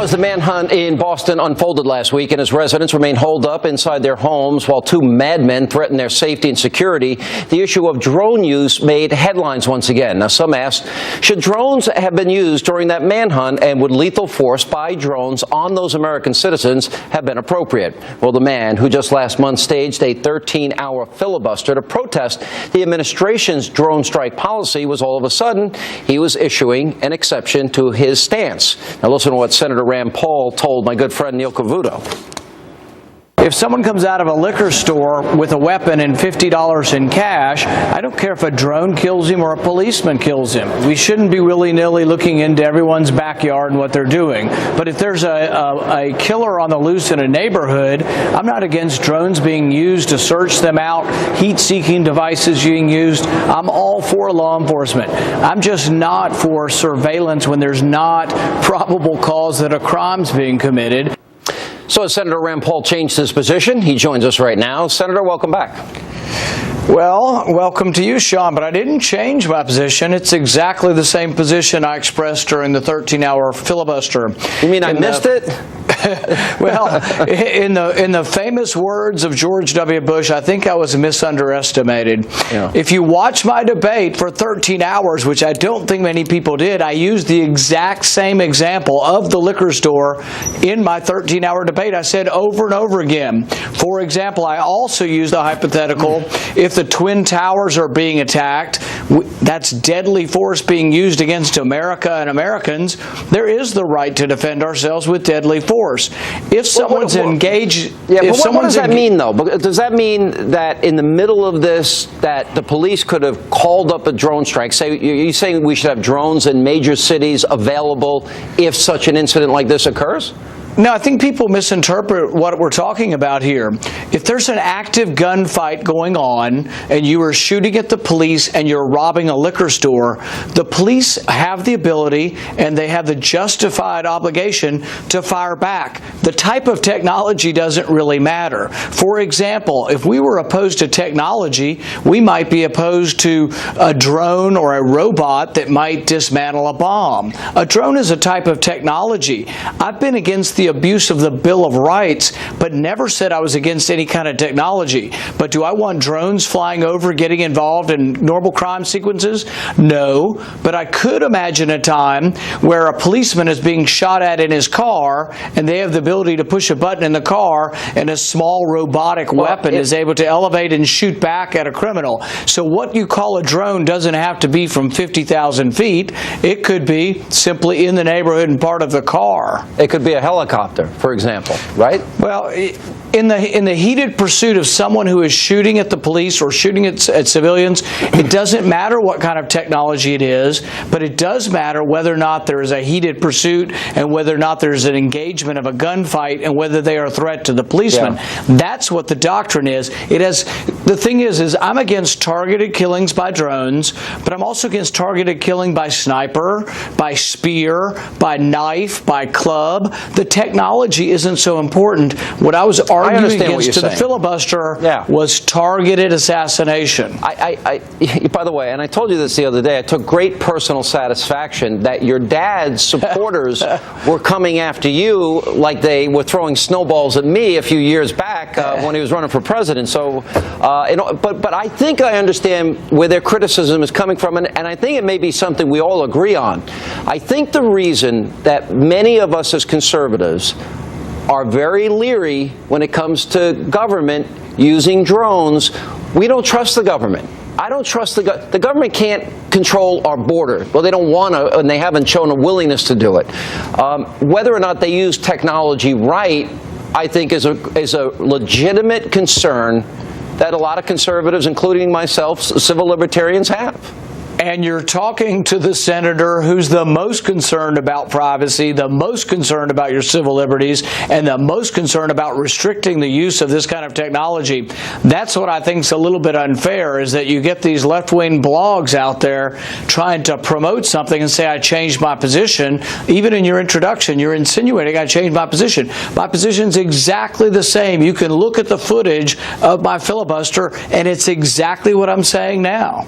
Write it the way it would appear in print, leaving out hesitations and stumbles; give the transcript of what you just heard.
As the manhunt in Boston unfolded last week and as residents remain holed up inside their homes while two madmen threaten their safety and security, the issue of drone use made headlines once again. Now, some asked, should drones have been used during that manhunt, and would lethal force by drones on those American citizens have been appropriate? Well, the man who just last month staged a 13-hour filibuster to protest the administration's drone strike policy was all of a sudden, he was issuing an exception to his stance. Now, listen to what Senator Rand Paul told my good friend Neil Cavuto. If someone comes out of a liquor store with a weapon and $50 in cash, I don't care if a drone kills him or a policeman kills him. We shouldn't be willy-nilly looking into everyone's backyard and what they're doing. But if there's a killer on the loose in a neighborhood, I'm not against drones being used to search them out, heat-seeking devices being used. I'm all for law enforcement. I'm just not for surveillance when there's not probable cause that a crime's being committed. So has Senator Rand Paul changed his position? He joins us right now. Senator, welcome back. Well, welcome to you, Sean, but I didn't change my position. It's exactly the same position I expressed during the 13-hour filibuster. You mean I missed it? Well, in the famous words of George W. Bush, I think I was misunderestimated. Yeah. If you watch my debate for 13 hours, which I don't think many people did, I used the exact same example of the liquor store in my 13-hour debate. I said over and over again. For example, I also used the hypothetical, if the Twin Towers are being attacked, that's deadly force being used against America and Americans. There is the right to defend ourselves with deadly force. If someone's engaged... Yeah, but what does that mean, though? Does that mean that in the middle of this, that the police could have called up a drone strike? Say, you're saying we should have drones in major cities available if such an incident like this occurs? No, I think people misinterpret what we're talking about here. If there's an active gunfight going on and you are shooting at the police and you're robbing a liquor store, the police have the ability and they have the justified obligation to fire back. The type of technology doesn't really matter. For example, if we were opposed to technology, we might be opposed to a drone or a robot that might dismantle a bomb. A drone is a type of technology. I've been against the abuse of the Bill of Rights, but never said I was against any kind of technology. But do I want drones flying over, getting involved in normal crime sequences? No, but I could imagine a time where a policeman is being shot at in his car and they have the ability to push a button in the car and a small robotic weapon is able to elevate and shoot back at a criminal. So what you call a drone doesn't have to be from 50,000 feet. It could be simply in the neighborhood and part of the car. It could be a helicopter, for example, right? Well, in the heated pursuit of someone who is shooting at the police or shooting at civilians, it doesn't matter what kind of technology it is, but it does matter whether or not there is a heated pursuit and whether or not there's an engagement of a gunfight and whether they are a threat to the policeman. Yeah. That's what the doctrine is. The thing is I'm against targeted killings by drones, but I'm also against targeted killing by sniper, by spear, by knife, by club. The technology isn't so important. What I was arguing against to the filibuster was targeted assassination. By the way, and I told you this the other day, I took great personal satisfaction that your dad's supporters were coming after you like they were throwing snowballs at me a few years back when he was running for president. So, but I think I understand where their criticism is coming from, and I think it may be something we all agree on. I think the reason that many of us as conservatives are very leery when it comes to government using drones, we don't trust the government. I don't trust the government can't control our border. Well, they don't want to, and they haven't shown a willingness to do it. Whether or not they use technology right, I think is a legitimate concern that a lot of conservatives, including myself, civil libertarians have. And you're talking to the senator who's the most concerned about privacy, the most concerned about your civil liberties, and the most concerned about restricting the use of this kind of technology. That's what I think is a little bit unfair, is that you get these left-wing blogs out there trying to promote something and say, I changed my position. Even in your introduction, you're insinuating I changed my position. My position's exactly the same. You can look at the footage of my filibuster, and it's exactly what I'm saying now.